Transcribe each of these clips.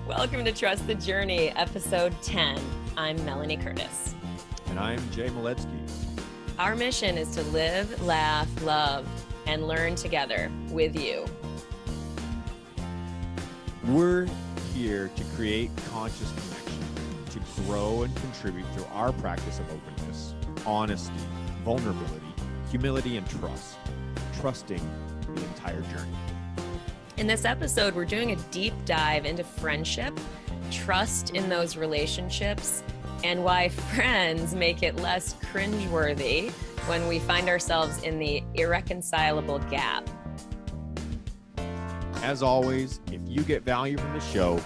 Welcome to Trust the Journey, episode 10. I'm Melanie Curtis. And I'm Jay Maletsky. Our mission is to live, laugh, love, and learn together with you. We're here to create conscious connection, to grow and contribute through our practice of openness, honesty, vulnerability, humility, and trust, trusting the entire journey. In this episode, we're doing a deep dive into friendship, trust in those relationships, and why friends make it less cringe-worthy when we find ourselves in the irreconcilable gap. As always, if you get value from the show,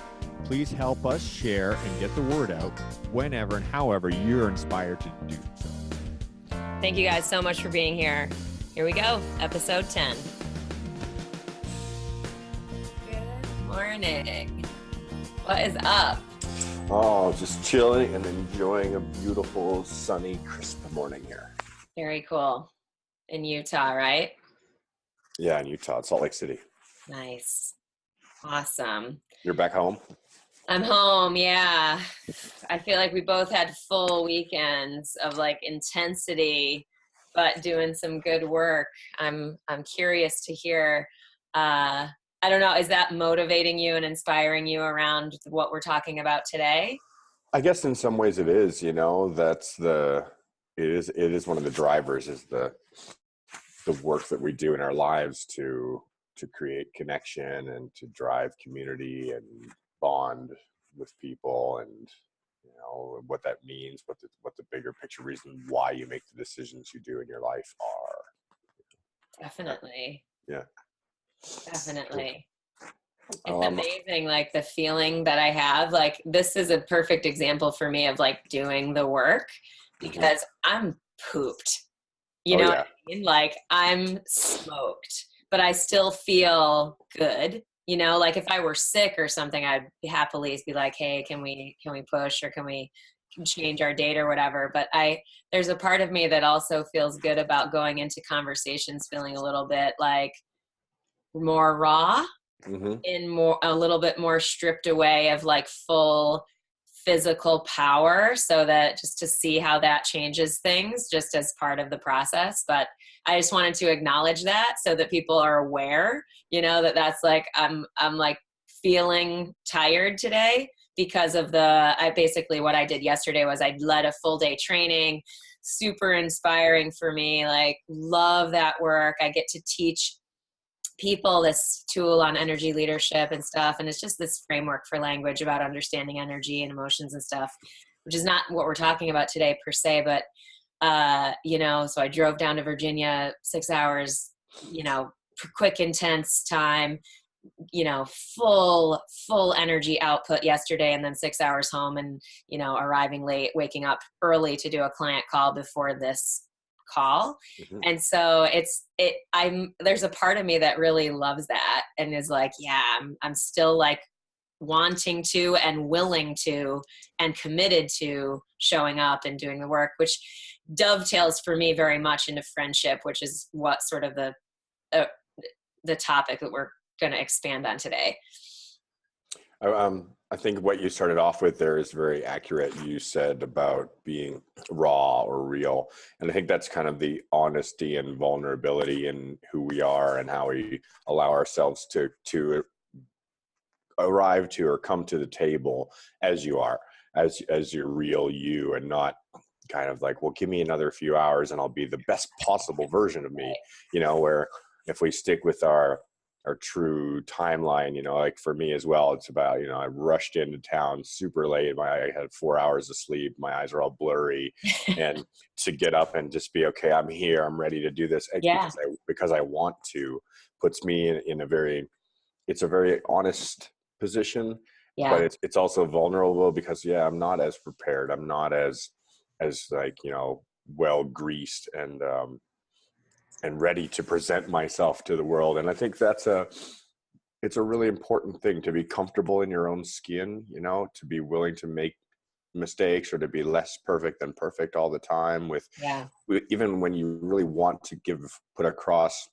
please help us share and get the word out whenever and however you're inspired to do so. Thank you guys so much for being here. Here we go, episode 10. Morning. What is up? Oh, just chilling and enjoying a beautiful, sunny, crisp morning here. Very cool. In Utah, right? Yeah, in Utah, Salt Lake City. Nice. Awesome. You're back home? I'm home, yeah. I feel like we both had full weekends of like intensity, but doing some good work. I'm curious to hear I don't know, is that motivating you and inspiring you around what we're talking about today? I guess in some ways it is, it is one of the drivers is the work that we do in our lives to create connection and to drive community and bond with people, and what that means, what the bigger picture reason why you make the decisions you do in your life are. Definitely. Yeah. Definitely. It's amazing, like the feeling that I have. Like this is a perfect example for me of like doing the work because I'm pooped. You know what I mean? Like I'm smoked, but I still feel good. Like if I were sick or something, I'd happily be like, hey, can we push or can we change our date or whatever. But there's a part of me that also feels good about going into conversations feeling a little bit like more raw, in a little bit more stripped away of like full physical power, so that just to see how that changes things just as part of the process. But I just wanted to acknowledge that so that people are aware, that's like I'm like feeling tired today because of basically what I did yesterday was I led a full day training, super inspiring for me, like love that work. I get to teach people this tool on energy leadership and stuff, and it's just this framework for language about understanding energy and emotions and stuff, which is not what we're talking about today per se, but so I drove down to Virginia 6 hours, quick intense time, full energy output yesterday, and then 6 hours home, and arriving late, waking up early to do a client call before this call. And so there's a part of me that really loves that and is like, yeah, I'm still like wanting to and willing to and committed to showing up and doing the work, which dovetails for me very much into friendship, which is what sort of the topic that we're going to expand on today. I think what you started off with there is very accurate. You said about being raw or real. And I think that's kind of the honesty and vulnerability in who we are and how we allow ourselves to arrive to or come to the table as you are, as your real you, and not kind of like, well, give me another few hours and I'll be the best possible version of me, where if we stick with our true timeline, like for me as well, it's about, I rushed into town super late. I had 4 hours of sleep. My eyes are all blurry, and to get up and just be, okay, I'm here. I'm ready to do this because I want to, puts me in a very honest position, but it's also vulnerable because I'm not as prepared. I'm not as like, well greased and ready to present myself to the world. And I think it's a really important thing to be comfortable in your own skin, to be willing to make mistakes or to be less perfect than perfect all the time even when you really want to put across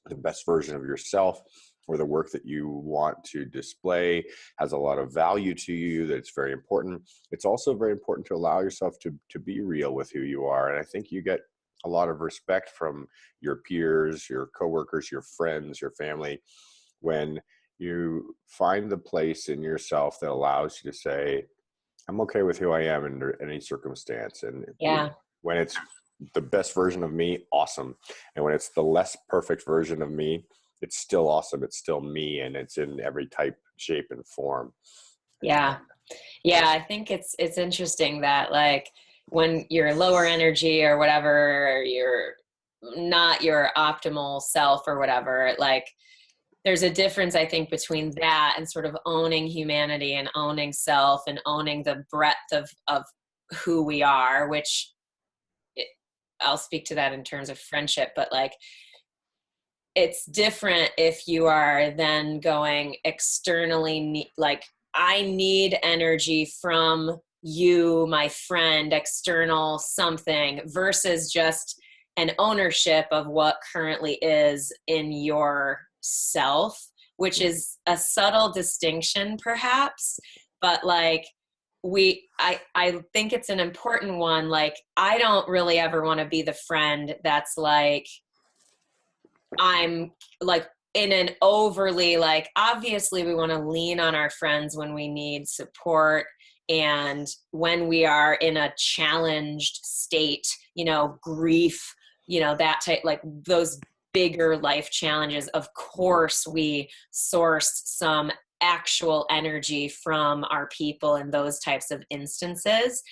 the best version of yourself. or the work that you want to display has a lot of value to you, that it's very important. It's also very important to allow yourself to be real with who you are. And I think you get a lot of respect from your peers, your coworkers, your friends, your family, when you find the place in yourself that allows you to say, I'm okay with who I am under any circumstance. And Yeah. when it's the best version of me, awesome. And when it's the less perfect version of me, it's still awesome. It's still me, and it's in every type, shape, and form. Yeah. Yeah. I think it's interesting that like when you're lower energy or whatever, or you're not your optimal self or whatever, like there's a difference, I think, between that and sort of owning humanity and owning self and owning the breadth of who we are, which I'll speak to that in terms of friendship, but like, it's different if you are then going externally, like, I need energy from you, my friend, external something, versus just an ownership of what currently is in yourself, which is a subtle distinction perhaps, but like, I think it's an important one. Like, I don't really ever want to be the friend that's like, I'm like in an overly, like, obviously we want to lean on our friends when we need support and when we are in a challenged state, you know, grief, you know, that type, like those bigger life challenges. Of course, we source some actual energy from our people in those types of instances.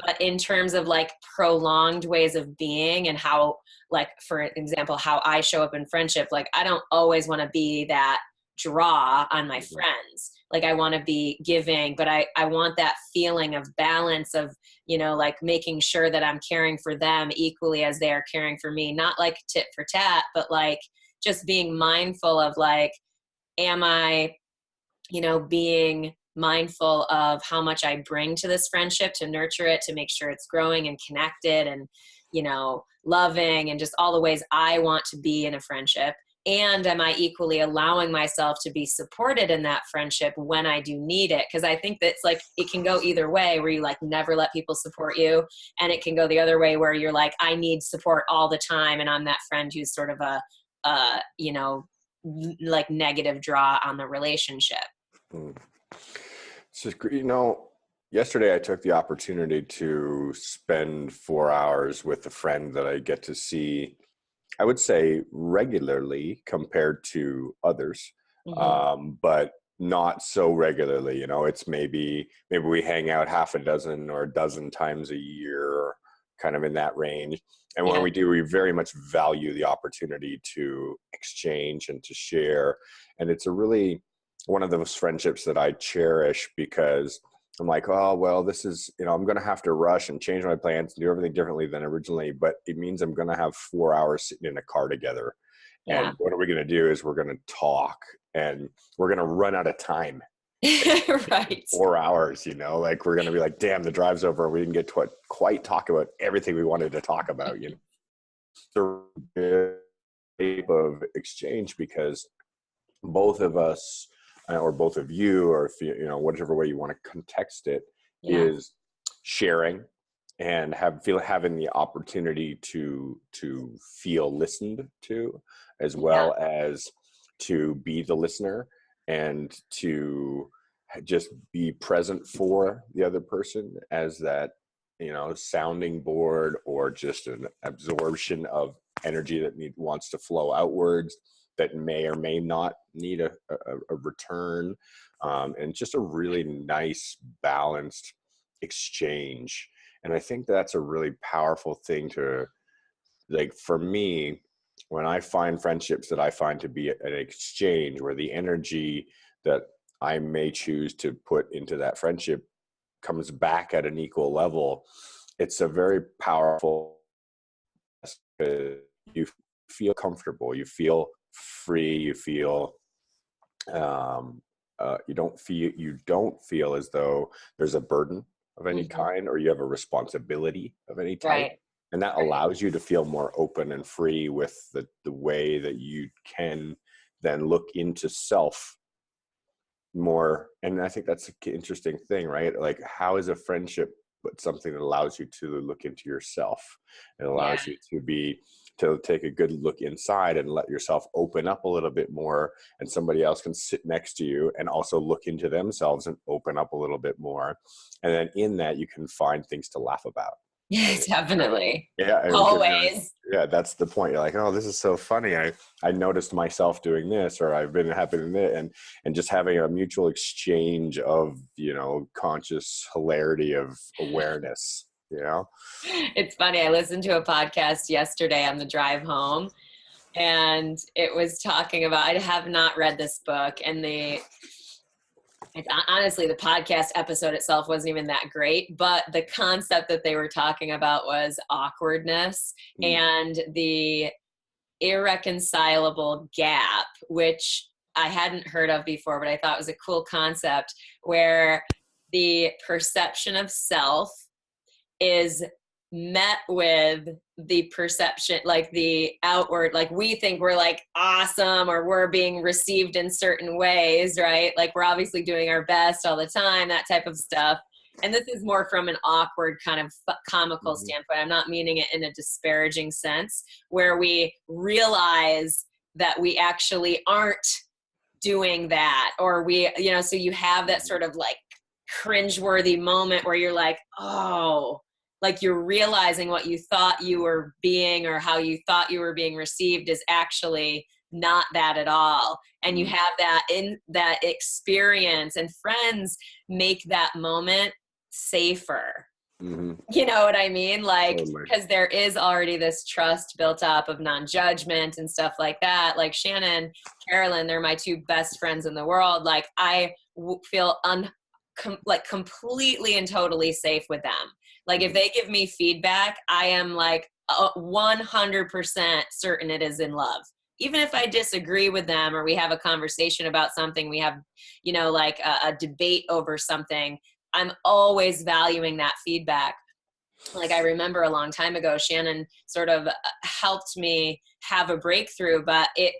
But in terms of like prolonged ways of being and how, like, for example, how I show up in friendship, like I don't always want to be that draw on my friends. Like I want to be giving, but I want that feeling of balance of, you know, like making sure that I'm caring for them equally as they are caring for me. Not like tit for tat, but like just being mindful of like, am I, you know, being mindful of how much I bring to this friendship to nurture it, to make sure it's growing and connected and, you know, loving, and just all the ways I want to be in a friendship. And am I equally allowing myself to be supported in that friendship when I do need it? Because I think that's like, it can go either way, where you like never let people support you. And it can go the other way where you're like, I need support all the time. And I'm that friend who's sort of you know, like negative draw on the relationship. So, you know, yesterday I took the opportunity to spend 4 hours with a friend that I get to see, I would say, regularly compared to others, but not so regularly. You know, it's maybe we hang out half a dozen or a dozen times a year, kind of in that range. And when we do, we very much value the opportunity to exchange and to share. And it's a really one of those friendships that I cherish, because I'm like, oh, well, this is, you know, I'm going to have to rush and change my plans and do everything differently than originally, but it means I'm going to have 4 hours sitting in a car together. Yeah. And what are we going to do is we're going to talk, and we're going to run out of time. Right. 4 hours, you know, like we're going to be like, damn, the drive's over. We didn't get to quite talk about everything we wanted to talk about, you know. The type of exchange, because both of us, or both of you, or if you know, whatever way you want to context it, is sharing and having the opportunity to feel listened to, as well as to be the listener and to just be present for the other person as that, you know, sounding board, or just an absorption of energy that wants to flow outwards, that may or may not need a return, and just a really nice, balanced exchange. And I think that's a really powerful thing to, like, for me, when I find friendships that I find to be an exchange, where the energy that I may choose to put into that friendship comes back at an equal level, it's a very powerful, you feel comfortable, you feel free, you feel you don't feel as though there's a burden of any kind, or you have a responsibility of any type. Right. And that allows you to feel more open and free with the way that you can then look into self more. And I think that's an interesting thing, right? Like, how is a friendship but something that allows you to look into yourself? It allows you to take a good look inside and let yourself open up a little bit more, and somebody else can sit next to you and also look into themselves and open up a little bit more, and then in that you can find things to laugh about. Yeah, definitely. Yeah, Always. yeah, that's the point. You're like, oh, this is so funny. I noticed myself doing this, or I've been happening this, and just having a mutual exchange of, conscious hilarity of awareness. It's funny. I listened to a podcast yesterday on the drive home, and it was talking about, I have not read this book, and honestly, the podcast episode itself wasn't even that great, but the concept that they were talking about was awkwardness and the irreconcilable gap, which I hadn't heard of before, but I thought was a cool concept, where the perception of self is met with the perception, like the outward, like we think we're like awesome, or we're being received in certain ways, right? Like we're obviously doing our best all the time, that type of stuff. And this is more from an awkward kind of comical standpoint. I'm not meaning it in a disparaging sense, where we realize that we actually aren't doing that, or we, so you have that sort of like cringe-worthy moment where you're like, oh, like you're realizing what you thought you were being, or how you thought you were being received, is actually not that at all. And you have that in that experience, and friends make that moment safer. You know what I mean? Like, because there is already this trust built up of non-judgment and stuff like that. Like Shannon, Carolyn, they're my two best friends in the world. Like I feel completely and totally safe with them. Like if they give me feedback, I am like 100% certain it is in love. Even if I disagree with them, or we have a conversation about something, we have, like a debate over something, I'm always valuing that feedback. Like I remember a long time ago, Shannon sort of helped me have a breakthrough, but it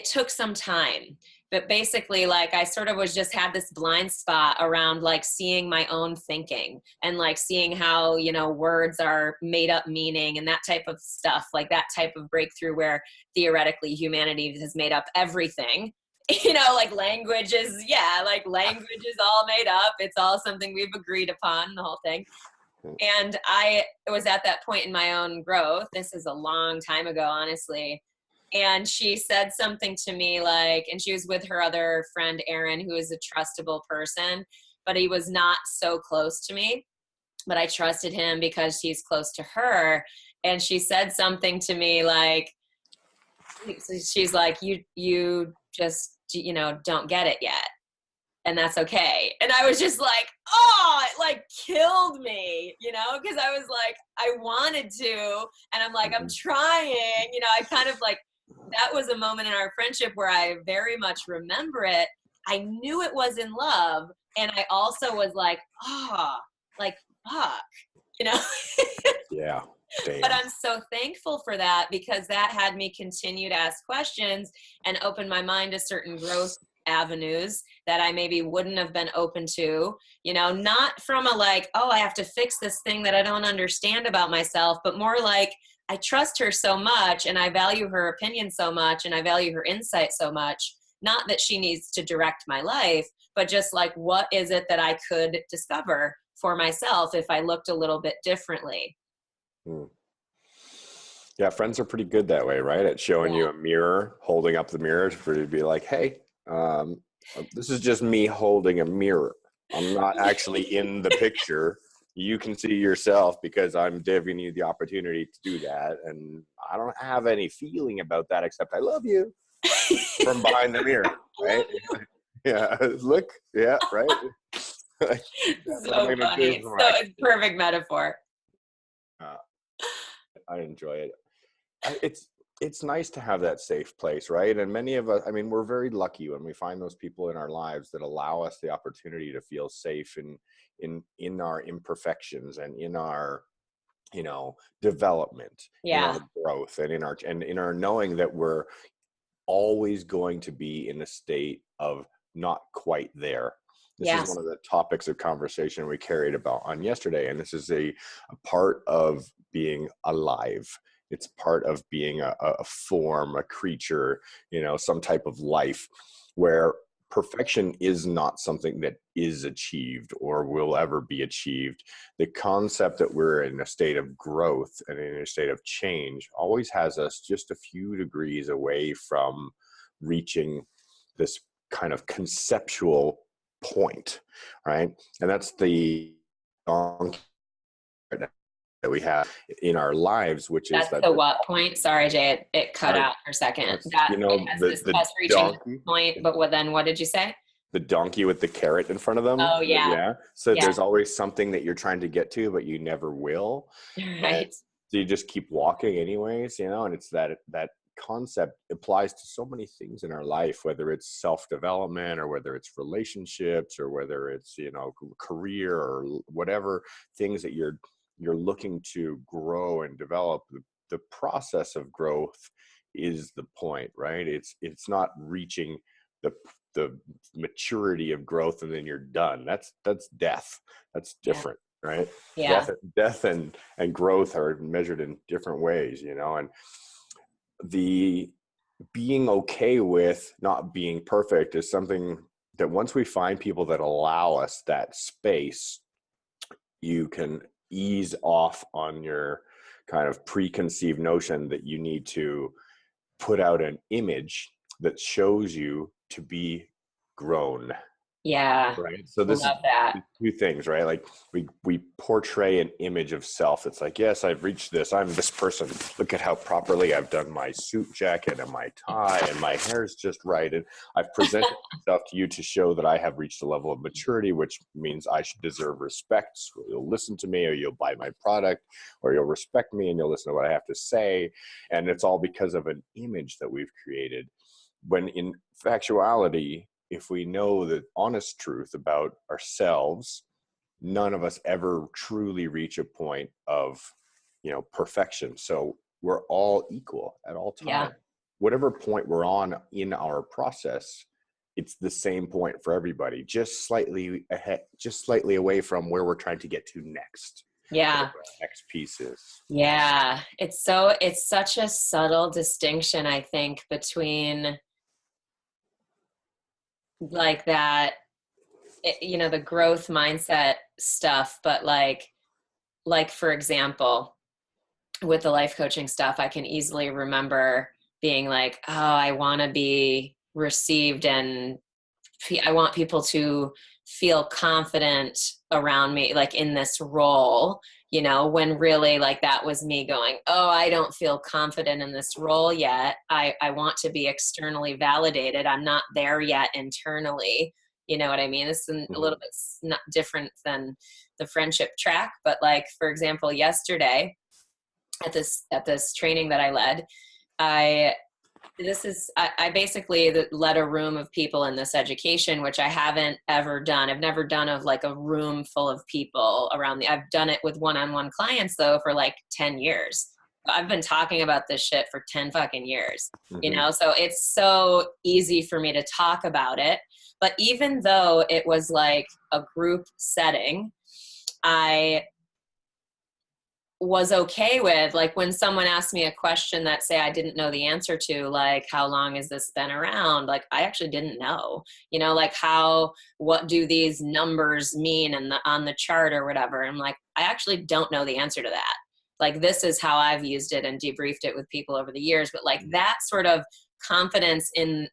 took some time. But basically, like I sort of had this blind spot around like seeing my own thinking, and like seeing how, words are made up meaning and that type of stuff, like that type of breakthrough where theoretically humanity has made up everything. Like language is all made up. It's all something we've agreed upon, the whole thing. And I was at that point in my own growth. This is a long time ago, honestly. And she said something to me like, and she was with her other friend, Aaron, who is a trustable person, but he was not so close to me, but I trusted him because he's close to her. And she said something to me like, she's like, you just, don't get it yet. And that's okay. And I was just like, oh, it like killed me, because I was like, I wanted to, and I'm like, I'm trying, I kind of like, that was a moment in our friendship where I very much remember it. I knew it was in love. And I also was like, like, fuck, Yeah. Damn. But I'm so thankful for that, because that had me continue to ask questions and open my mind to certain growth avenues that I maybe wouldn't have been open to, not from a like, oh, I have to fix this thing that I don't understand about myself, but more like, I trust her so much, and I value her opinion so much, and I value her insight so much. Not that she needs to direct my life, but just like, what is it that I could discover for myself if I looked a little bit differently? Yeah, friends are pretty good that way, right? At showing you a mirror, holding up the mirror for you to be like, hey, this is just me holding a mirror. I'm not actually in the picture. You can see yourself because I'm giving you the opportunity to do that. And I don't have any feeling about that except I love you from behind the mirror, right? Yeah, look, yeah, right? So funny. So it's perfect metaphor. I enjoy it. It's nice to have that safe place, right? And many of us, I mean, we're very lucky when we find those people in our lives that allow us the opportunity to feel safe in our imperfections and in our development, in Yeah. our growth, and in our knowing that we're always going to be in a state of not quite there. This is Yeah. one of the topics of conversation we carried about on yesterday. And this is a part of being alive. It's part of being a form, a creature, some type of life, where perfection is not something that is achieved or will ever be achieved. The concept that we're in a state of growth and in a state of change always has us just a few degrees away from reaching this kind of conceptual point, right? And that's the donkey that we have in our lives, which is That's that the what point? Sorry, Jay, it cut out for a second. That as this the us reaching donkey, point, but then what did you say? the donkey with the carrot in front of them. Oh yeah. Yeah. So Yeah. there's always something that you're trying to get to, but you never will. Right. So you just keep walking anyways, and it's that concept applies to so many things in our life, whether it's self-development or whether it's relationships or whether it's, career or whatever things that you're looking to grow and develop. The process of growth is the point, right? It's not reaching the maturity of growth and then you're done. That's death. That's different. Right. Yeah. Death and growth are measured in different ways, and the being okay with not being perfect is something that once we find people that allow us that space, you can ease off on your kind of preconceived notion that you need to put out an image that shows you to be grown. Yeah. Right. So I this love is that. two things, right? Like we portray an image of self. It's like, yes, I've reached this. I'm this person. Look at how properly I've done my suit jacket and my tie and my hair's just right. And I've presented myself to you to show that I have reached a level of maturity, which means I should deserve respect. So you'll listen to me or you'll buy my product or you'll respect me and you'll listen to what I have to say. And it's all because of an image that we've created. When in factuality, if we know the honest truth about ourselves, none of us ever truly reach a point of, perfection. So we're all equal at all times. Yeah. Whatever point we're on in our process, it's the same point for everybody, just slightly ahead, just slightly away from where we're trying to get to next. Yeah. Next piece is. Yeah. It's such a subtle distinction, I think, between like that, the growth mindset stuff, but like for example, with the life coaching stuff, I can easily remember being like, oh, I want to be received and I want people to feel confident around me, like in this role, when really like that was me going, oh, I don't feel confident in this role yet. I want to be externally validated. I'm not there yet internally. You know what I mean? It's a little bit not different than the friendship track, but like, for example, yesterday at this training that I led, I basically led a room of people in this education, which I haven't ever done. I've never done of like a room full of people around I've done it with one-on-one clients though for like 10 years. I've been talking about this shit for 10 fucking years, so it's so easy for me to talk about it. But even though it was like a group setting, I was okay with, like, when someone asked me a question that, say, I didn't know the answer to, like, how long has this been around? Like, I actually didn't know, like what do these numbers mean on the chart or whatever? I'm like, I actually don't know the answer to that. Like, this is how I've used it and debriefed it with people over the years. But like that sort of confidence in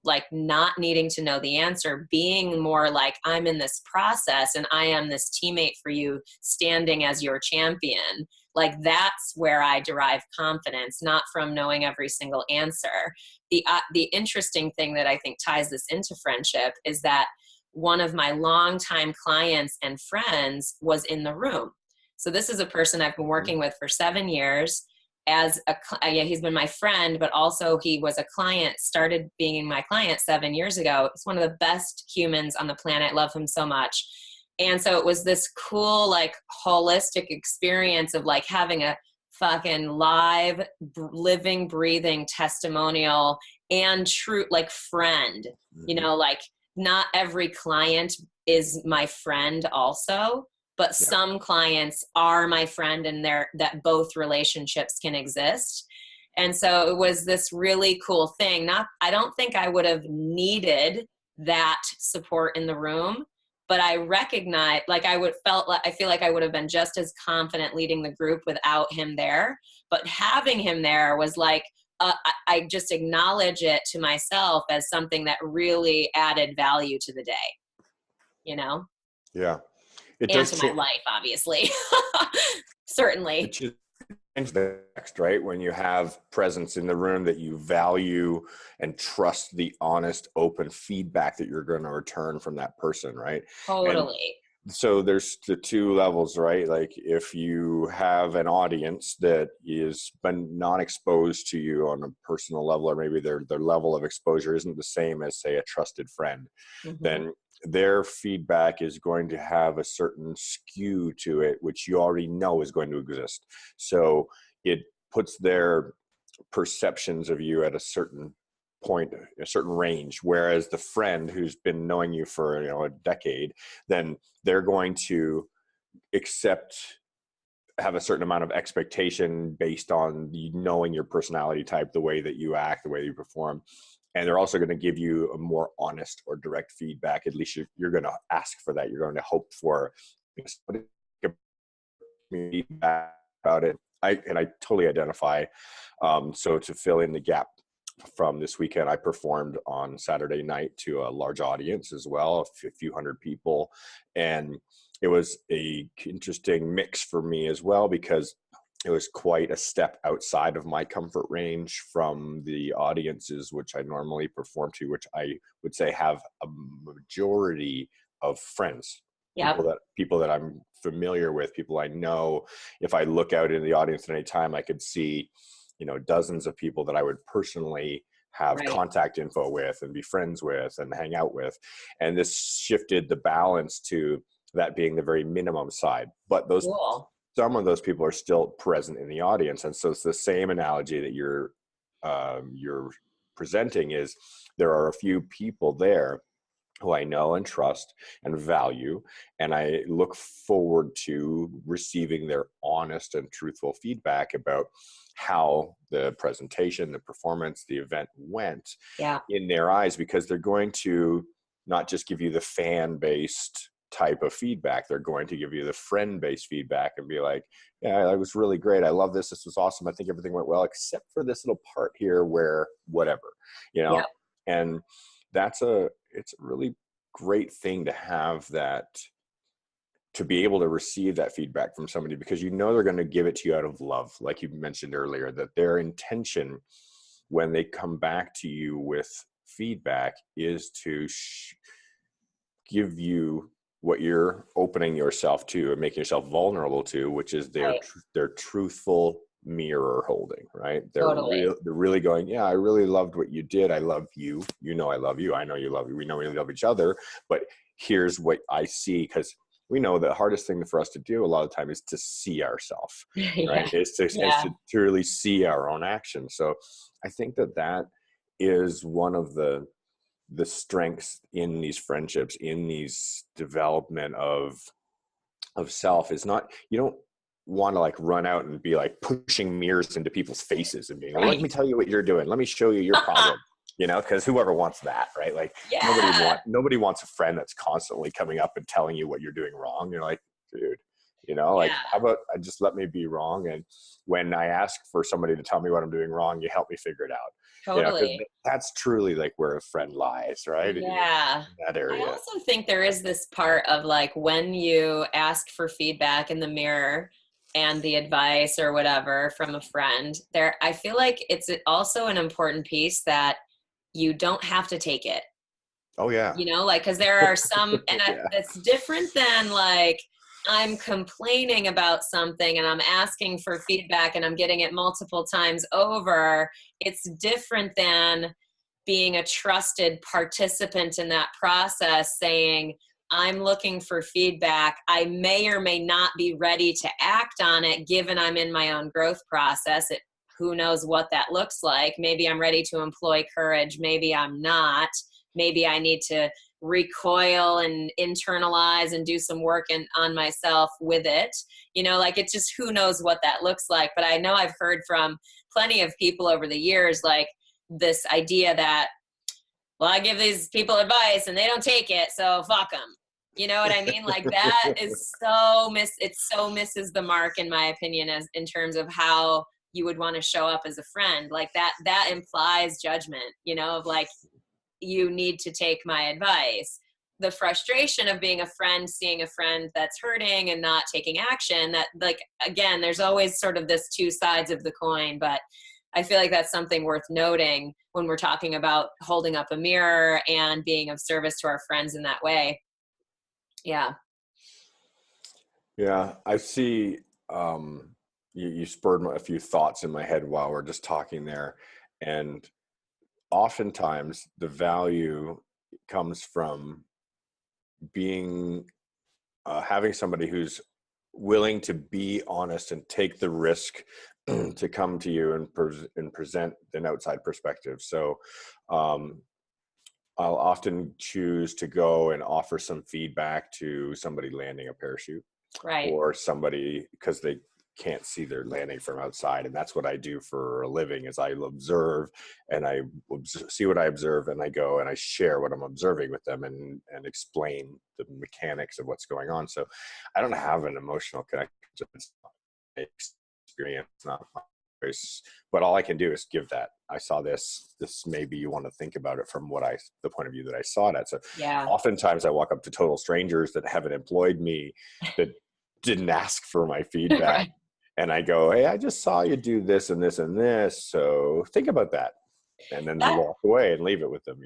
like not needing to know the answer, being more like, I'm in this process and I am this teammate for you, standing as your champion. Like, that's where I derive confidence, not from knowing every single answer. The interesting thing that I think ties this into friendship is that one of my longtime clients and friends was in the room. So this is a person I've been working with for 7 years. He's been my friend, but also he was a client, started being my client 7 years ago. He's one of the best humans on the planet. Love him so much. And so it was this cool, like holistic experience of like having a fucking live, living, breathing testimonial and true, like friend, you know, like not every client is my friend also, but some clients are my friend, and that both relationships can exist. And so it was this really cool thing. I don't think I would have needed that support in the room, but I recognize, like I feel like I would have been just as confident leading the group without him there. But having him there was like, I just acknowledge it to myself as something that really added value to the day, you know? Yeah. It and does to my life, obviously. Certainly. It should change the next, right? When you have presence in the room that you value and trust the honest, open feedback that you're going to return from that person, right? Totally. And so there's the two levels, right? Like if you have an audience that is been not exposed to you on a personal level, or maybe their level of exposure isn't the same as, say, a trusted friend, then their feedback is going to have a certain skew to it, which you already know is going to exist. So it puts their perceptions of you at a certain point, a certain range. Whereas the friend who's been knowing you for, a decade, then they're going to have a certain amount of expectation based on you knowing your personality type, the way that you act, the way you perform. And they're also going to give you a more honest or direct feedback. At least you're going to ask for that. You're going to hope for feedback about it. I totally identify. So to fill in the gap from this weekend, I performed on Saturday night to a large audience as well, a few hundred people. And it was a interesting mix for me as well, because it was quite a step outside of my comfort range from the audiences which I normally perform to, which I would say have a majority of friends, people that I'm familiar with, people I know. If I look out in the audience at any time, I could see, dozens of people that I would personally have contact info with and be friends with and hang out with. And this shifted the balance to that being the very minimum side. But some of those people are still present in the audience. And so it's the same analogy that you're presenting, is there are a few people there who I know and trust and value, and I look forward to receiving their honest and truthful feedback about how the presentation, the performance, the event went in their eyes, because they're going to not just give you the fan-based type of feedback, they're going to give you the friend-based feedback and be like, yeah, it was really great. I love this. This was awesome. I think everything went well, except for this little part here where whatever, and it's a really great thing to have that, to be able to receive that feedback from somebody, because they're going to give it to you out of love. Like you mentioned earlier, that their intention when they come back to you with feedback is to give you what you're opening yourself to and making yourself vulnerable to, which is their truthful mirror holding, right? They're really going, yeah, I really loved what you did. I love you. I love you. I know you love me. We know we love each other, but here's what I see. Because we know the hardest thing for us to do a lot of the time is to see ourselves, right? Is to truly see our own actions. So I think that is one of the strengths in these friendships, in these development of self, is not, you don't want to like run out and be like pushing mirrors into people's faces and being like, let me tell you what you're doing. Let me show you your problem, because whoever wants that, right? Like nobody wants a friend that's constantly coming up and telling you what you're doing wrong. You're like, dude, like, how about I just let me be wrong? And when I ask for somebody to tell me what I'm doing wrong, you help me figure it out. Totally. That's truly like where a friend lies, right? Yeah. In that area. I also think there is this part of like, when you ask for feedback in the mirror and the advice or whatever from a friend there, I feel like it's also an important piece that you don't have to take it. Oh yeah. Like, cause there are some, and that's different than like, I'm complaining about something and I'm asking for feedback and I'm getting it multiple times over. It's different than being a trusted participant in that process, saying, I'm looking for feedback. I may or may not be ready to act on it given I'm in my own growth process. Who knows what that looks like. Maybe I'm ready to employ courage. Maybe I'm not. Maybe I need to recoil and internalize and do some work on myself with it. Like it's just, who knows what that looks like. But I know I've heard from plenty of people over the years, like this idea that, well, I give these people advice and they don't take it, so fuck them. You know what I mean? Like that is it so misses the mark, in my opinion, as in terms of how you would want to show up as a friend. Like that implies judgment, of like, you need to take my advice. The frustration of being a friend, seeing a friend that's hurting and not taking action, that, like, again, there's always sort of this two sides of the coin, but I feel like that's something worth noting when we're talking about holding up a mirror and being of service to our friends in that way. Yeah. Yeah, I see. You spurred a few thoughts in my head while we're just talking there. And oftentimes the value comes from being, having somebody who's willing to be honest and take the risk to come to you and present an outside perspective. So I'll often choose to go and offer some feedback to somebody landing a parachute, Right. or somebody, because they can't see their landing from outside. And that's what I do for a living, is I observe and I see what I observe, and I go and I share what I'm observing with them and explain the mechanics of what's going on. So I don't have an emotional connection to this experience, not my voice, but all I can do is give that. I saw this, maybe you want to think about it from the point of view that I saw it at. So Yeah. oftentimes I walk up to total strangers that haven't employed me, that didn't ask for my feedback. Right. And I go, hey, I just saw you do this and this and this, so think about that. And then walk away and leave it with them,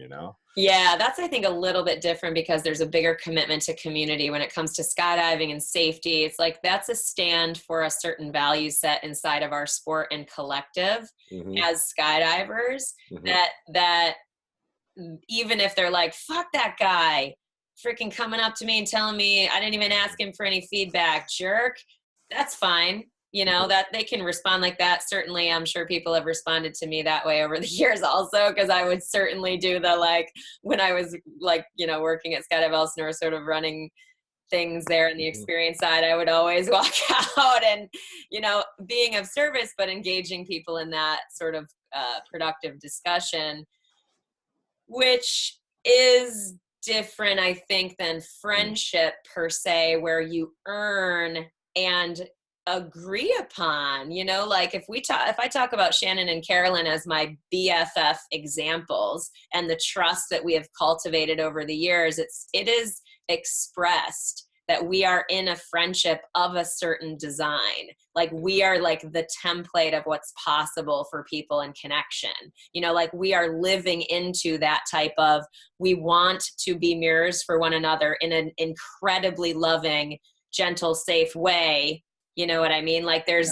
Yeah, that's, I think, a little bit different because there's a bigger commitment to community when it comes to skydiving and safety. It's like that's a stand for a certain value set inside of our sport and collective as skydivers, that even if they're like, fuck that guy freaking coming up to me and telling me I didn't even ask him for any feedback, jerk, that's fine. That they can respond like that. Certainly, I'm sure people have responded to me that way over the years also, because I would certainly do the, like, when I was like, working at Skydive Elsinore, sort of running things there in the experience side, I would always walk out and, being of service, but engaging people in that sort of productive discussion, which is different, I think, than friendship per se, where you earn and agree upon, like if I talk about Shannon and Carolyn as my BFF examples and the trust that we have cultivated over the years, it is expressed that we are in a friendship of a certain design. Like we are like the template of what's possible for people in connection. Like we are living into that type of, we want to be mirrors for one another in an incredibly loving, gentle, safe way. You know what I mean? Like there's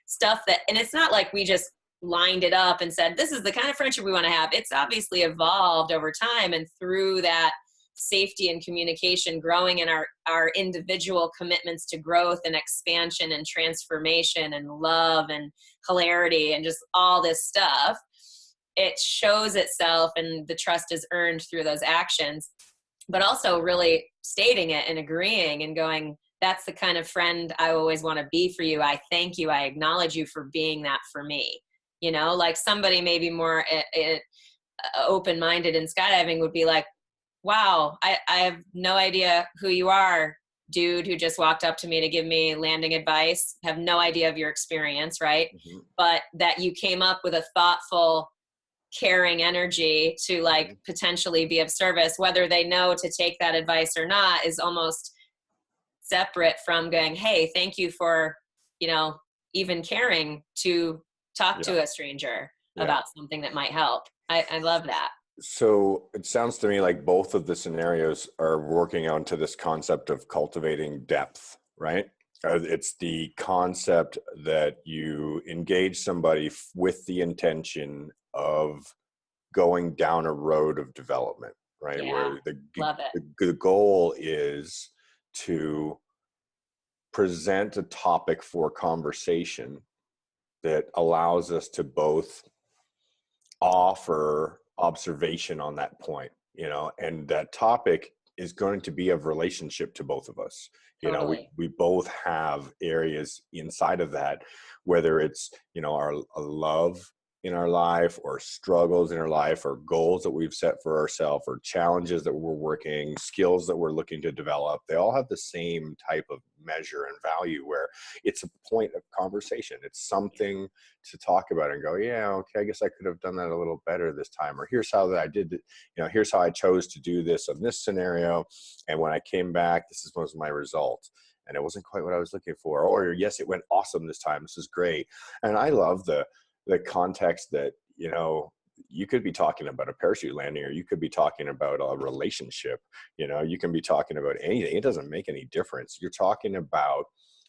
stuff that, and it's not like we just lined it up and said, this is the kind of friendship we want to have. It's obviously evolved over time, and through that safety and communication, growing in our individual commitments to growth and expansion and transformation and love and hilarity and just all this stuff, it shows itself, and the trust is earned through those actions, but also really stating it and agreeing and going, that's the kind of friend I always want to be for you. I thank you. I acknowledge you for being that for me. Like somebody maybe more open-minded in skydiving would be like, wow, I have no idea who you are, dude, who just walked up to me to give me landing advice. Have no idea of your experience, right? But that you came up with a thoughtful, caring energy to like potentially be of service, whether they know to take that advice or not, is almost separate from going, hey, thank you for, even caring to talk to a stranger about something that might help. I love that. So it sounds to me like both of the scenarios are working on to this concept of cultivating depth, right? It's the concept that you engage somebody with the intention of going down a road of development, right? Yeah. Where Love it. the goal is to present a topic for conversation that allows us to both offer observation on that point, and that topic is going to be of relationship to both of us. Totally. We both have areas inside of that, whether it's, our a love in our life, or struggles in our life, or goals that we've set for ourselves, or challenges that we're working, skills that we're looking to develop. They all have the same type of measure and value, where it's a point of conversation. It's something to talk about and go, yeah, okay, I guess I could have done that a little better this time, or here's how that I did it. Here's how I chose to do this on this scenario, and when I came back, this was my result, and it wasn't quite what I was looking for. Or yes, it went awesome this time, this is great. And I love the context that, you could be talking about a parachute landing, or you could be talking about a relationship. You can be talking about anything. It doesn't make any difference. You're talking about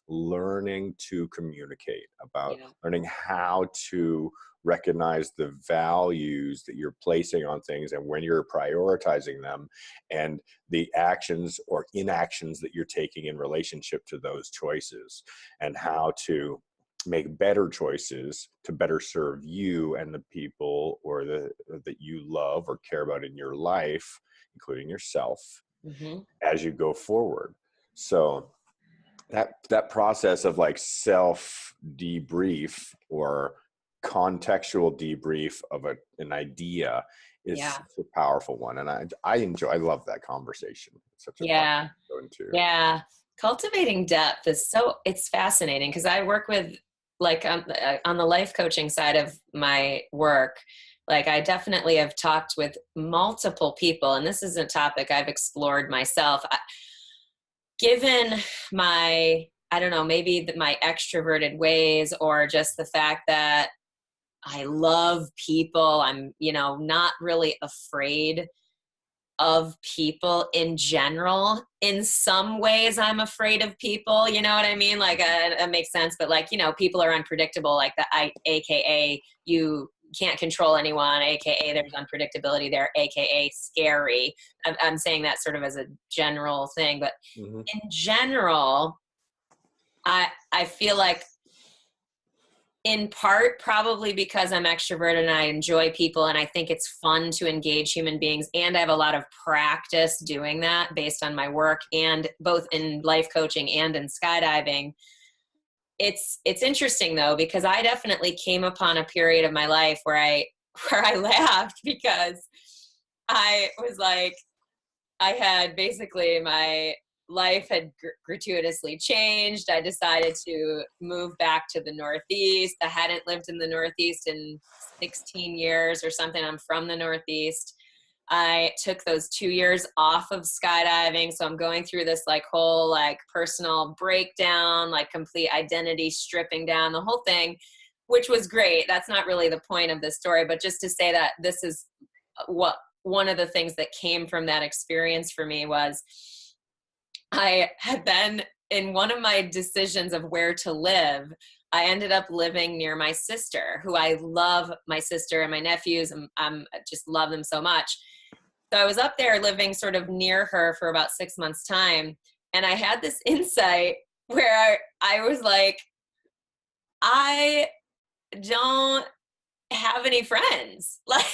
learning to communicate, about learning how to recognize the values that you're placing on things, and when you're prioritizing them, and the actions or inactions that you're taking in relationship to those choices, and how to make better choices to better serve you and the people that you love or care about in your life, including yourself, as you go forward. So that process of like self debrief or contextual debrief of an idea is such a powerful one. And I love that conversation. It's such a fun to go into. Yeah. Cultivating depth it's fascinating, because I work with, like, on the life coaching side of my work, like, I definitely have talked with multiple people, and this is a topic I've explored myself. Given my, I don't know, maybe my extroverted ways, or just the fact that I love people, I'm, not really afraid of people in general. In some ways I'm afraid of people, you know what I mean? Like, it makes sense, but like, people are unpredictable, like AKA you can't control anyone, AKA there's unpredictability there, AKA scary. I'm saying that sort of as a general thing, but in general, I feel like, in part, probably because I'm extroverted and I enjoy people and I think it's fun to engage human beings, and I have a lot of practice doing that based on my work, and both in life coaching and in skydiving. It's interesting though, because I definitely came upon a period of my life where I laughed, because I was like, I had basically, my life had gratuitously changed. I decided to move back to the Northeast. I hadn't lived in the Northeast in 16 years or something. I'm from the Northeast. I took those 2 years off of skydiving. So I'm going through this like whole like personal breakdown, like complete identity stripping down, the whole thing, which was great. That's not really the point of this story, but just to say that this is what one of the things that came from that experience for me was, I had then, in one of my decisions of where to live, I ended up living near my sister, who I love, my sister and my nephews, and I just love them so much. So I was up there living sort of near her for about 6 months' time. And I had this insight where I was like, I don't have any friends. Like,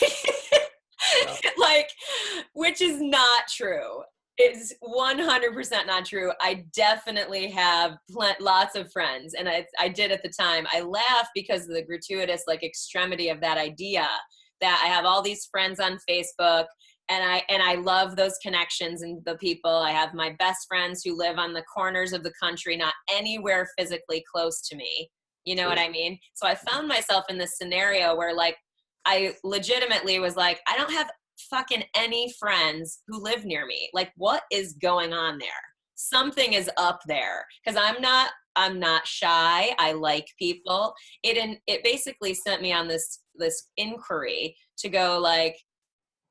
which is not true. It's 100% not true. I definitely have lots of friends, and I did at the time. I laugh because of the gratuitous like extremity of that idea, that I have all these friends on Facebook, and I love those connections and the people. I have my best friends who live on the corners of the country, not anywhere physically close to me. You know what I mean? So I found myself in this scenario where like I legitimately was like, I don't have fucking any friends who live near me. Like, what is going on there? Something is up there, because I'm not shy. I like people. It basically sent me on this inquiry to go like,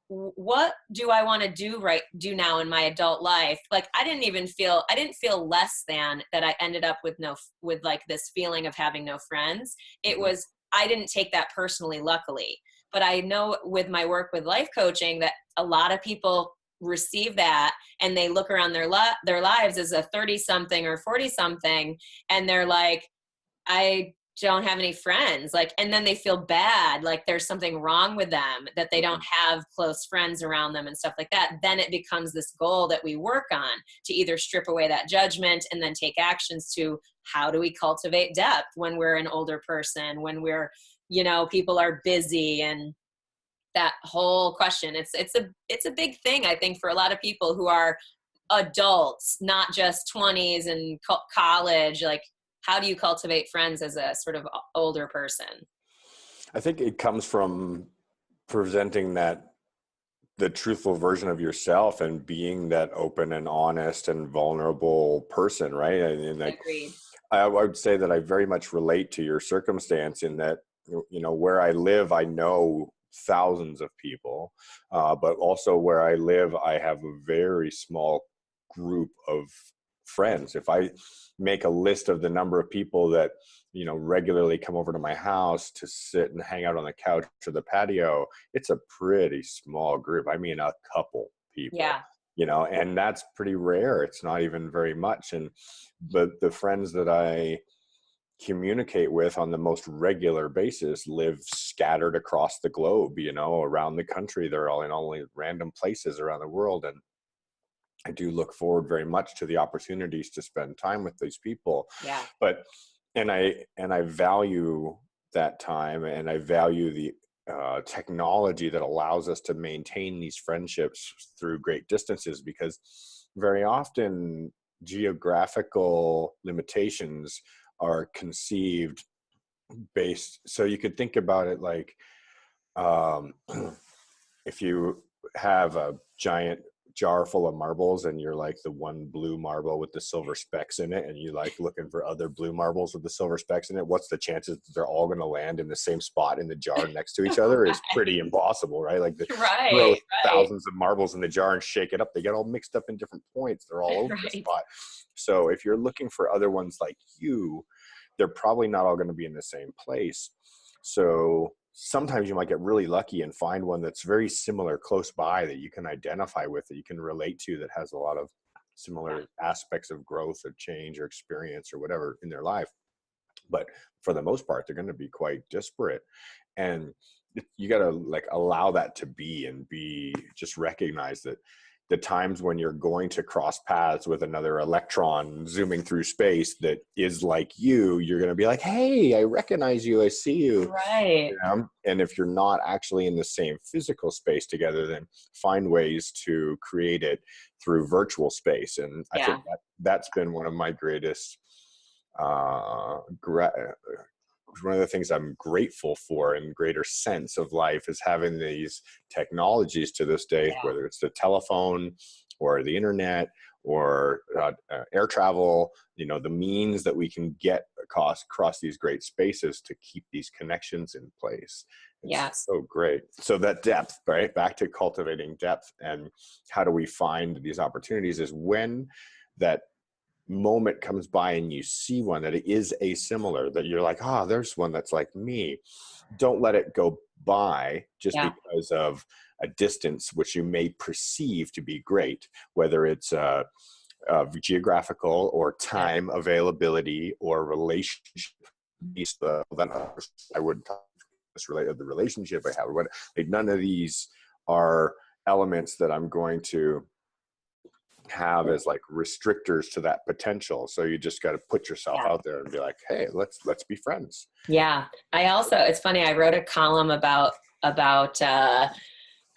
what do I want to do now in my adult life? Like, I didn't feel less than that. I ended up with like this feeling of having no friends. It was, I didn't take that personally, luckily. But I know with my work with life coaching that a lot of people receive that and they look around their lives as a 30 something or 40 something and they're like, I don't have any friends, like, and then they feel bad, like there's something wrong with them, that they don't have close friends around them and stuff like that, then it becomes this goal that we work on to either strip away that judgment and then take actions to how do we cultivate depth when we're an older person, when we're, you know, people are busy, and that whole question. It's a big thing, I think, for a lot of people who are adults, not just 20s and college. Like, how do you cultivate friends as a sort of older person? I think it comes from presenting the truthful version of yourself and being that open and honest and vulnerable person, right? And Agreed. I would say that I very much relate to your circumstance in that, you know, where I live, I know thousands of people, but also where I live, I have a very small group of friends. If I make a list of the number of people that, you know, regularly come over to my house to sit and hang out on the couch or the patio, it's a pretty small group. I mean, a couple people. Yeah. You know, and that's pretty rare. It's not even very much. But the friends that I communicate with on the most regular basis live scattered across the globe, you know, around the country. They're all in only random places around the world. And I do look forward very much to the opportunities to spend time with these people. Yeah. But, and I value that time, and I value the technology that allows us to maintain these friendships through great distances, because very often geographical limitations are conceived based. So you could think about it like, if you have a giant jar full of marbles and you're like the one blue marble with the silver specks in it, and you like looking for other blue marbles with the silver specks in it, what's the chances that they're all going to land in the same spot in the jar next to each other? Is pretty impossible, right? Like throw thousands of marbles in the jar and shake it up, they get all mixed up in different points, they're all over the spot. So if you're looking for other ones like you, they're probably not all going to be in the same place. So sometimes you might get really lucky and find one that's very similar close by, that you can identify with, that you can relate to, that has a lot of similar aspects of growth or change or experience or whatever in their life. But for the most part, they're going to be quite disparate. And you got to like allow that to be, and just recognize that the times when you're going to cross paths with another electron zooming through space that is like you're going to be like, hey, I recognize you, I see you. Right. You know? And if you're not actually in the same physical space together, then find ways to create it through virtual space. And I think that's been one of my greatest, one of the things I'm grateful for in greater sense of life, is having these technologies to this day, whether it's the telephone or the internet or air travel, you know, the means that we can get across these great spaces to keep these connections in place. It's so great. So that depth, right? Back to cultivating depth, and how do we find these opportunities, is when that moment comes by and you see one that is asimilar, that you're like, there's one that's like me. Don't let it go by just because of a distance which you may perceive to be great, whether it's geographical or time availability or relationship. Then I wouldn't just relate to the relationship I have. Like, none of these are elements that I'm going to have as like restrictors to that potential. So you just got to put yourself out there and be like, hey, let's be friends. Yeah. I also, it's funny, I wrote a column about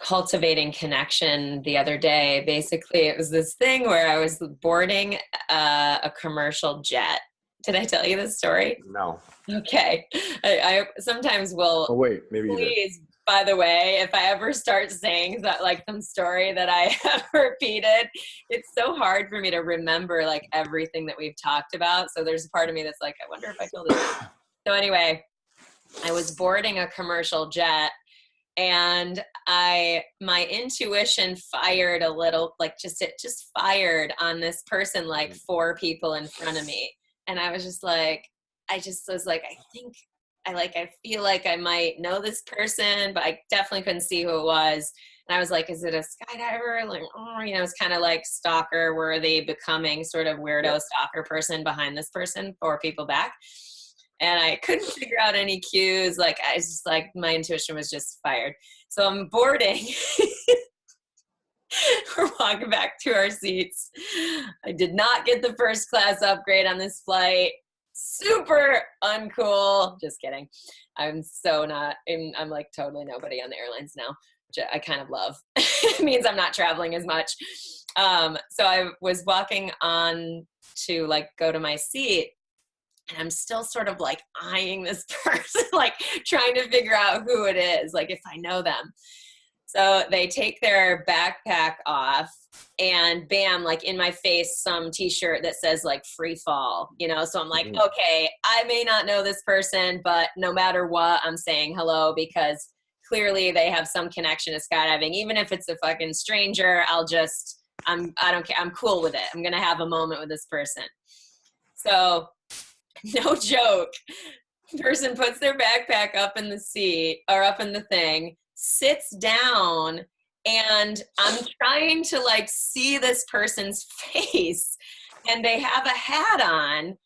cultivating connection the other day. Basically, it was this thing where I was boarding a commercial jet. Did I tell you this story? No. Okay. I sometimes will. Oh wait, maybe please, you did. By the way, if I ever start saying that, like some story that I have repeated, it's so hard for me to remember like everything that we've talked about. So there's a part of me that's like, I wonder if I told this. So anyway, I was boarding a commercial jet, and my intuition fired a little, like it just fired on this person, like 4 people in front of me. And I was just like, I was like, I think I feel like I might know this person, but I definitely couldn't see who it was. And I was like, is it a skydiver? Like, oh, you know, it's kind of like stalker worthy, becoming sort of weirdo stalker person behind this person 4 people back. And I couldn't figure out any cues. Like, I was just like, my intuition was just fired. So I'm boarding. We're walking back to our seats. I did not get the first class upgrade on this flight. Super uncool. Just kidding. I'm so not, I'm like totally nobody on the airlines now, which I kind of love. It means I'm not traveling as much. So I was walking on to like go to my seat, and I'm still sort of like eyeing this person, like trying to figure out who it is, like if I know them. So they take their backpack off, and bam, like in my face, some t-shirt that says like free fall, you know? So I'm like, okay, I may not know this person, but no matter what, I'm saying hello, because clearly they have some connection to skydiving. Even if it's a fucking stranger, I don't care. I'm cool with it. I'm going to have a moment with this person. So no joke. Person puts their backpack up in the seat or up in the thing, sits down, and I'm trying to like see this person's face, and they have a hat on,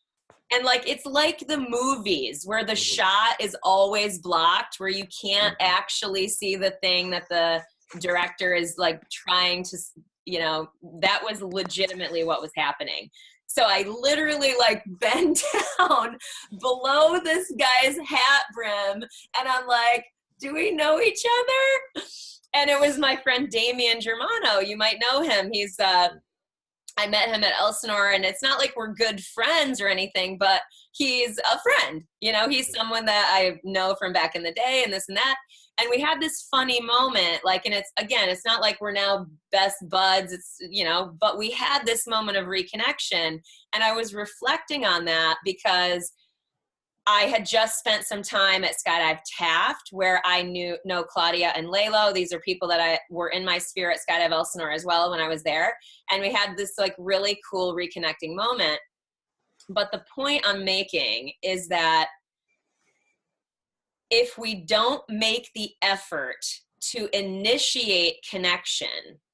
and like it's like the movies where the shot is always blocked, where you can't actually see the thing that the director is like trying to, you know, that was legitimately what was happening. So I literally like bend down below this guy's hat brim, and I'm like, do we know each other? And it was my friend Damian Germano. You might know him. He's I met him at Elsinore, and it's not like we're good friends or anything, but he's a friend. You know, he's someone that I know from back in the day and this and that. And we had this funny moment, like, and it's not like we're now best buds. It's, you know, but we had this moment of reconnection. And I was reflecting on that because I had just spent some time at Skydive Taft, where I know Claudia and Lalo. These are people that were in my sphere at Skydive Elsinore as well when I was there. And we had this like really cool reconnecting moment. But the point I'm making is that if we don't make the effort to initiate connection,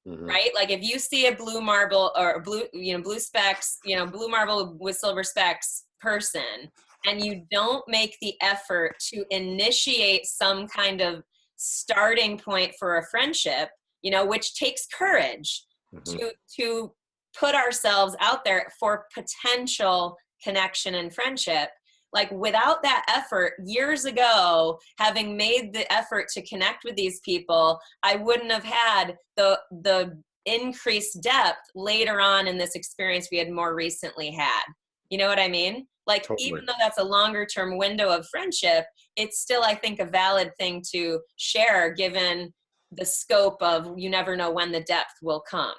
right? Like if you see a blue marble or blue specks, blue marble with silver specks person, and you don't make the effort to initiate some kind of starting point for a friendship, which takes courage to put ourselves out there for potential connection and friendship. Like without that effort, years ago, having made the effort to connect with these people, I wouldn't have had the increased depth later on in this experience we had more recently had. You know what I mean? Like, totally. Even though that's a longer term window of friendship, it's still, I think, a valid thing to share given the scope of you never know when the depth will come.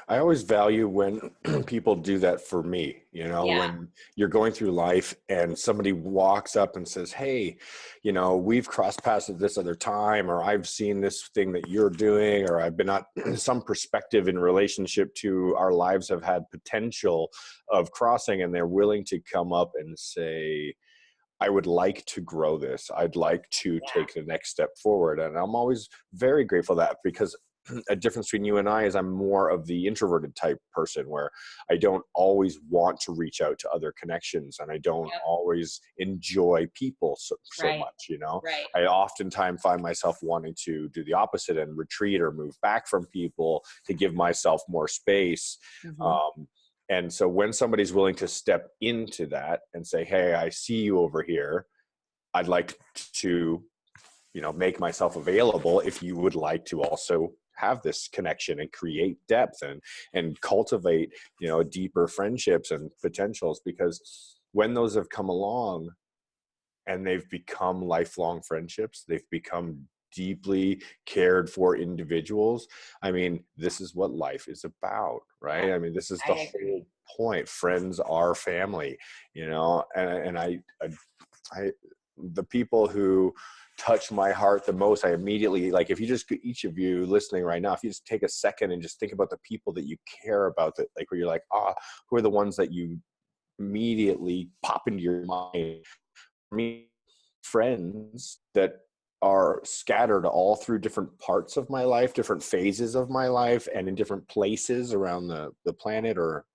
I always value when people do that for me, when you're going through life and somebody walks up and says, hey, we've crossed paths at this other time, or I've seen this thing that you're doing, or I've been at some perspective in relationship to our lives have had potential of crossing, and they're willing to come up and say, I would like to grow this. I'd like to take the next step forward. And I'm always very grateful for that, because a difference between you and I is I'm more of the introverted type person where I don't always want to reach out to other connections, and I don't always enjoy people so much, Right. I oftentimes find myself wanting to do the opposite and retreat or move back from people to give myself more space. And so when somebody's willing to step into that and say, hey, I see you over here, I'd like to, make myself available if you would like to also have this connection and create depth and cultivate, deeper friendships and potentials. Because when those have come along and they've become lifelong friendships, they've become deeply cared for individuals. I mean, this is what life is about, right? I mean, this is the whole point. Friends are family, and I the people who touch my heart the most, I immediately, like, if you just, each of you listening right now, if you just take a second and just think about the people that you care about, that, like, where you're like, who are the ones that you immediately pop into your mind? For me, friends that are scattered all through different parts of my life, different phases of my life, and in different places around the planet or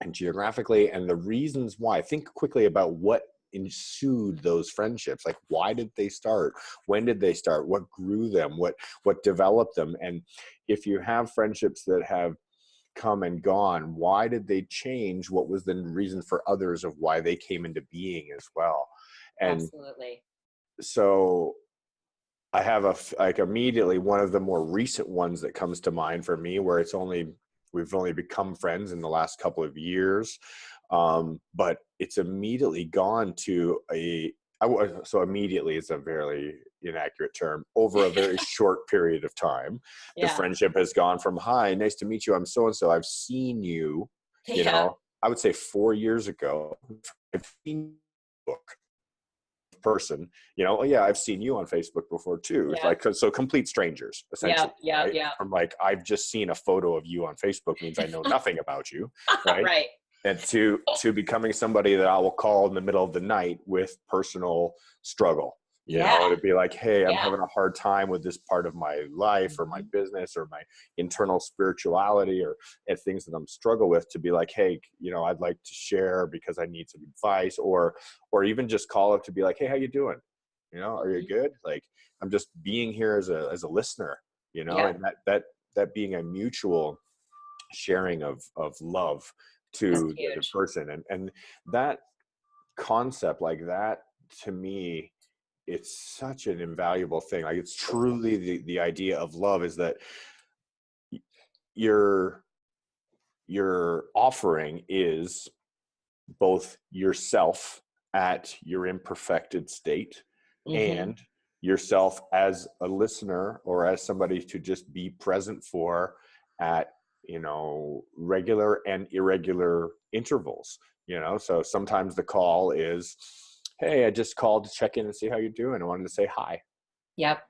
and geographically. And the reasons why, think quickly about what ensued those friendships. Like, why did they start? When did they start? What grew them? What developed them? And if you have friendships that have come and gone, why did they change? What was the reason for others of why they came into being as well? And Absolutely. so I have like immediately one of the more recent ones that comes to mind for me, where we've only become friends in the last couple of years, but it's immediately gone to so immediately is a very inaccurate term. Over a very short period of time, the Yeah. friendship has gone from, hi, nice to meet you, I'm so and so, I've seen you, you know, I would say 4 years ago, I've seen you person, you know, oh yeah, I've seen you on Facebook before too. It's like, so complete strangers essentially. Right? From like, I've just seen a photo of you on Facebook means I know nothing about you, right? Right. And to becoming somebody that I will call in the middle of the night with personal struggle, you know, to be like, hey, I'm having a hard time with this part of my life or my business or my internal spirituality or things that I'm struggle with, to be like, hey, you know, I'd like to share because I need some advice, or even just call up to be like, hey, how you doing? You know, are you good? Like, I'm just being here as a listener, you know, and that being a mutual sharing of love to the other person. And that concept, like that, to me, it's such an invaluable thing. Like, it's truly the idea of love is that your offering is both yourself at your imperfected state and yourself as a listener or as somebody to just be present for at, you know, regular and irregular intervals, you know. So sometimes the call is, hey, I just called to check in and see how you're doing. I wanted to say hi. Yep.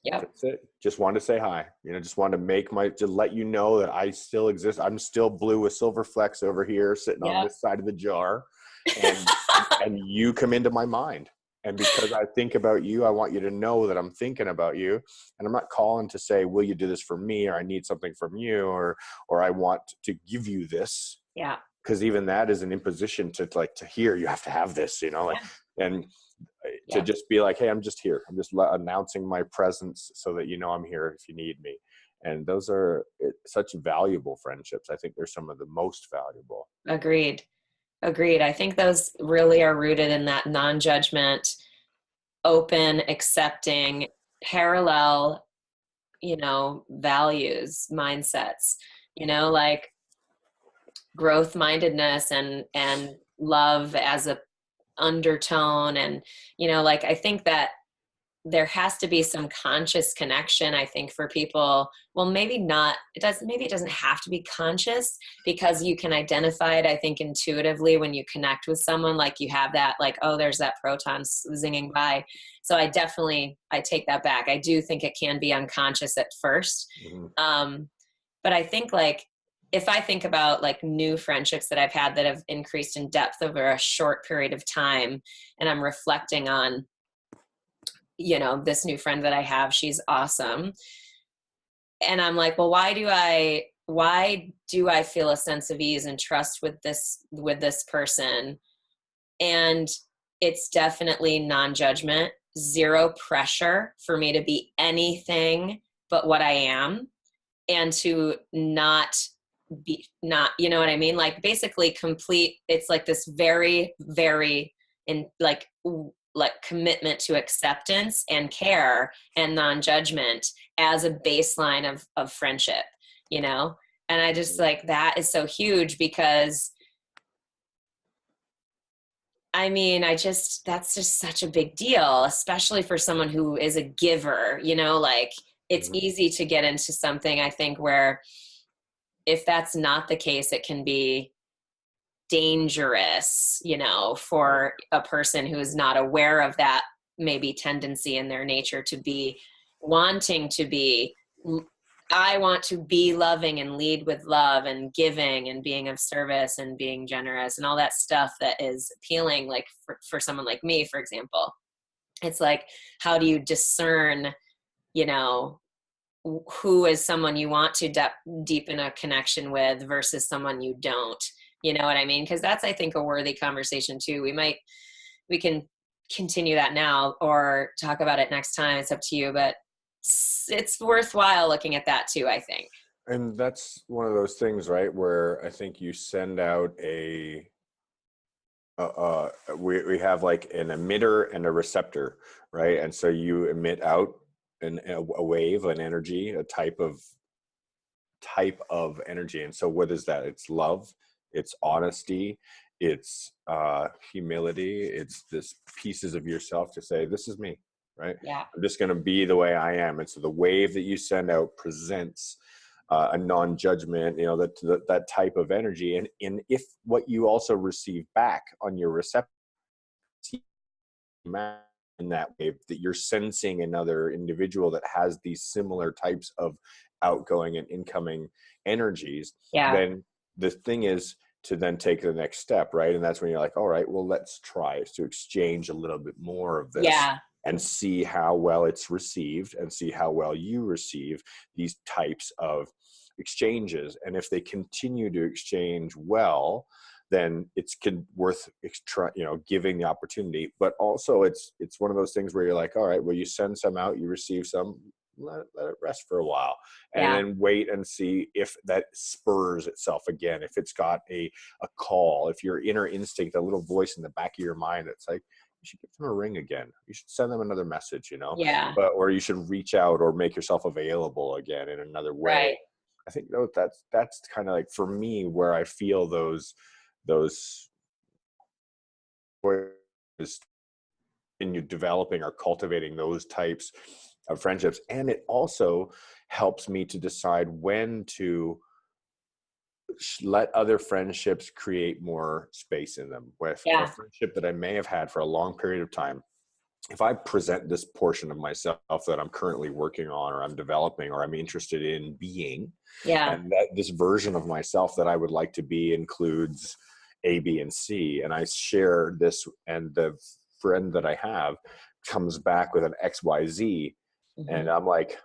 That's it. Just wanted to say hi. You know, just wanted to let you know that I still exist. I'm still blue with silver flecks over here sitting on this side of the jar. And and you come into my mind. And because I think about you, I want you to know that I'm thinking about you. And I'm not calling to say, will you do this for me? Or I need something from you, or I want to give you this. Yeah. Because even that is an imposition to hear, you have to have this, you know, and to just be like, hey, I'm just here. I'm just announcing my presence so that, you know, I'm here if you need me. And those are such valuable friendships. I think they're some of the most valuable. Agreed. I think those really are rooted in that non-judgment, open, accepting, parallel, you know, values, mindsets, you know, like growth mindedness and love as a undertone. And, you know, like, I think that there has to be some conscious connection, I think, for people. Well, maybe not. Maybe it doesn't have to be conscious, because you can identify it, I think, intuitively when you connect with someone. Like, you have that, like, oh, there's that proton zinging by. So I take that back. I do think it can be unconscious at first. But I think, like, if I think about like new friendships that I've had that have increased in depth over a short period of time, and I'm reflecting on, you know, this new friend that I have, she's awesome. And I'm like, well, why do I feel a sense of ease and trust with this person? And it's definitely non-judgment, zero pressure for me to be anything but what I am, and to not, you know what I mean? Like, basically complete, it's like this very, very like commitment to acceptance and care and non-judgment as a baseline of friendship, you know? And I just, like, that is so huge, because I mean, that's just such a big deal, especially for someone who is a giver, you know, like, it's easy to get into something, I think, where if that's not the case, it can be dangerous, you know, for a person who is not aware of that maybe tendency in their nature to be wanting to be I want to be loving and lead with love and giving and being of service and being generous and all that stuff that is appealing, like for someone like me, for example. It's like, how do you discern, you know, who is someone you want to deepen a connection with versus someone you don't, you know what I mean? Because that's, I think, a worthy conversation too. We can continue that now or talk about it next time. It's up to you, but it's worthwhile looking at that too, I think. And that's one of those things, right, where I think you send out we have like an emitter and a receptor, right? And so you emit out a wave, an energy, a type of energy. And so what is that? It's love, it's honesty, it's humility, it's this pieces of yourself to say, this is me, right? Yeah. I'm just going to be the way I am. And so the wave that you send out presents a non-judgment, you know, that type of energy. And if what you also receive back on your receptor in that wave, that you're sensing another individual that has these similar types of outgoing and incoming energies, then the thing is to then take the next step, right? And that's when you're like, all right, well, let's try is to exchange a little bit more of this and see how well it's received and see how well you receive these types of exchanges. And if they continue to exchange well, then it's worth giving the opportunity. But also it's one of those things where you're like, all right, well, you send some out, you receive some, let it rest for a while, and then wait and see if that spurs itself again. If it's got a call, if your inner instinct, a little voice in the back of your mind that's like, you should give them a ring again, you should send them another message, you know, or you should reach out or make yourself available again in another way. Right. I think that's kind of like, for me, where I feel those in you developing or cultivating those types of friendships. And it also helps me to decide when to let other friendships create more space in them. With a friendship that I may have had for a long period of time, if I present this portion of myself that I'm currently working on, or I'm developing, or I'm interested in being, and that this version of myself that I would like to be includes A, B, and C, and I share this, and the friend that I have comes back with an XYZ, and I'm like,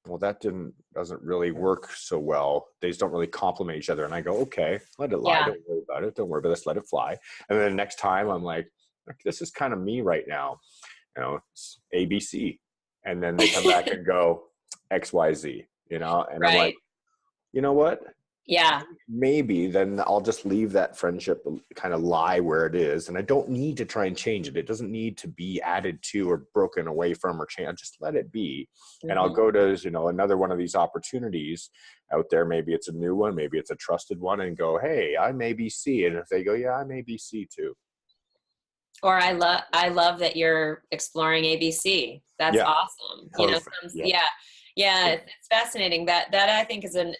well, that doesn't really work so well. They just don't really complement each other. And I go, okay, let it lie. Don't worry about it. Don't worry about this. Let it fly. And then the next time I'm like, this is kind of me right now. You know, it's ABC. And then they come back and go XYZ, you know, and I'm like, you know what? Yeah. Maybe then I'll just leave that friendship kind of lie where it is. And I don't need to try and change it. It doesn't need to be added to or broken away from or changed. Just let it be. And I'll go to, you know, another one of these opportunities out there. Maybe it's a new one. Maybe it's a trusted one, and go, hey, I'm ABC. And if they go, yeah, I'm ABC too. Or I love that you're exploring ABC. That's awesome. Perfect. You know, it's fascinating. That I think is a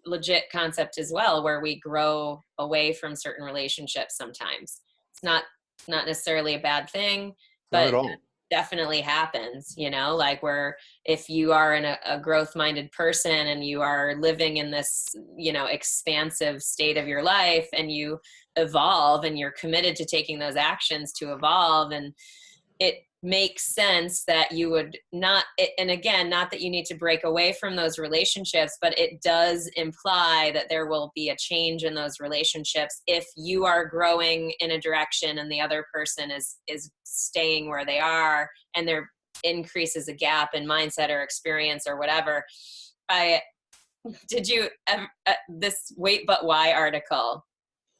legit concept as well, where we grow away from certain relationships sometimes. It's not necessarily a bad thing, but it definitely happens, you know, like where if you are in a growth-minded person and you are living in this, you know, expansive state of your life, and you evolve and you're committed to taking those actions to evolve, and it makes sense that you would not, and again, not that you need to break away from those relationships, but it does imply that there will be a change in those relationships if you are growing in a direction and the other person is staying where they are, and there increases a gap in mindset or experience or whatever. Did you ever, this Wait But Why article,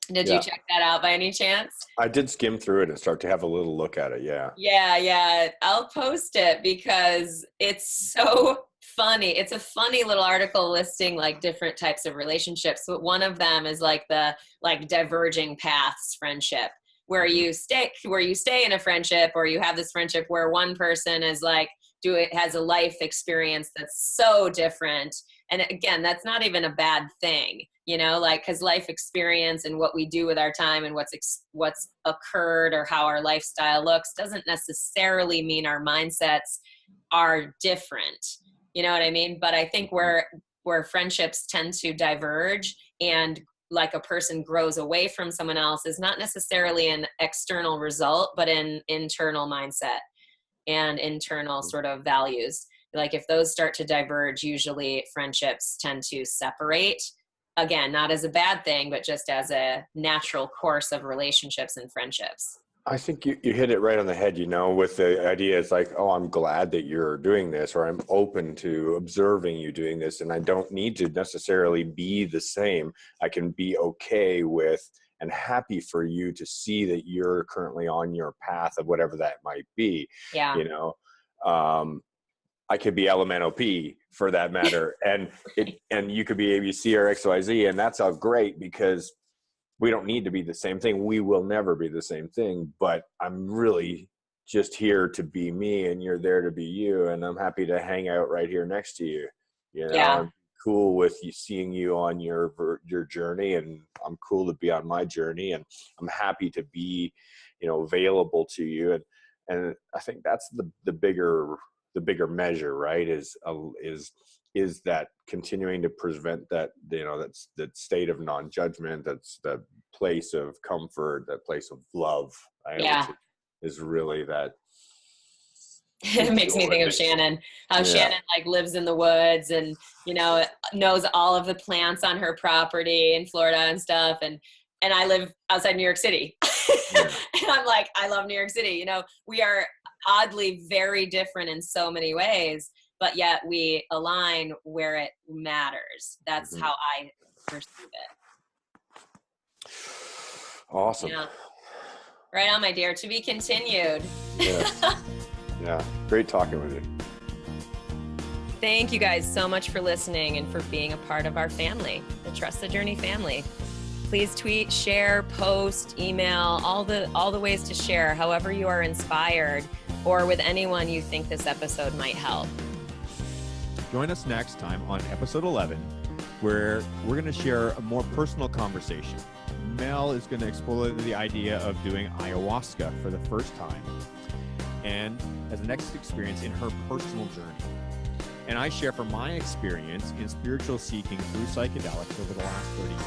did you check that out by any chance? I did skim through it and start to have a little look at it. Yeah. I'll post it because it's so funny. It's a funny little article listing like different types of relationships. But one of them is like the diverging paths friendship, where you stay in a friendship, or you have this friendship where one person is like has a life experience that's so different. And again, that's not even a bad thing, you know, like, because life experience and what we do with our time and what's occurred or how our lifestyle looks doesn't necessarily mean our mindsets are different. You know what I mean? But I think where friendships tend to diverge and like a person grows away from someone else is not necessarily an external result, but an internal mindset and internal sort of values. Like if those start to diverge, usually friendships tend to separate. Again, not as a bad thing, but just as a natural course of relationships and friendships. I think you hit it right on the head, with the idea. It's like, oh, I'm glad that you're doing this, or I'm open to observing you doing this. And I don't need to necessarily be the same. I can be okay with and happy for you to see that you're currently on your path of whatever that might be. Yeah. I could be LMNOP for that matter. and you could be ABC or XYZ. And that's all great, because we don't need to be the same thing. We will never be the same thing, but I'm really just here to be me and you're there to be you. And I'm happy to hang out right here next to you. I'm cool with you, seeing you on your journey, and I'm cool to be on my journey, and I'm happy to be, available to you. And I think that's the bigger measure, right? Is that continuing to prevent that, that's that state of non-judgment, that's the place of comfort, that place of love, right? Yeah. Which is really that. It makes me think of Shannon, how Shannon like lives in the woods and, knows all of the plants on her property in Florida and stuff. And I live outside New York City. And I'm like, I love New York City. We are oddly very different in so many ways, but yet we align where it matters. That's how I perceive it. Awesome. Yeah. Right on, my dear. To be continued. Yeah. Great talking with you. Thank you guys so much for listening and for being a part of our family, the Trust the Journey family. Please tweet, share, post, email, all the ways to share, however you are inspired, or with anyone you think this episode might help. Join us next time on episode 11, where we're going to share a more personal conversation. Mel is going to explore the idea of doing ayahuasca for the first time, and as the next experience in her personal journey. And I share from my experience in spiritual seeking through psychedelics over the last 30 years.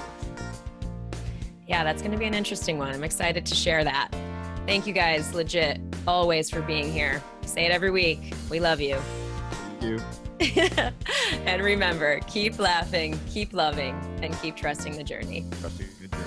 Yeah, that's going to be an interesting one. I'm excited to share that. Thank you guys, legit, always for being here. Say it every week. We love you. Thank you. And remember, keep laughing, keep loving, and keep trusting the journey. Trusting the journey.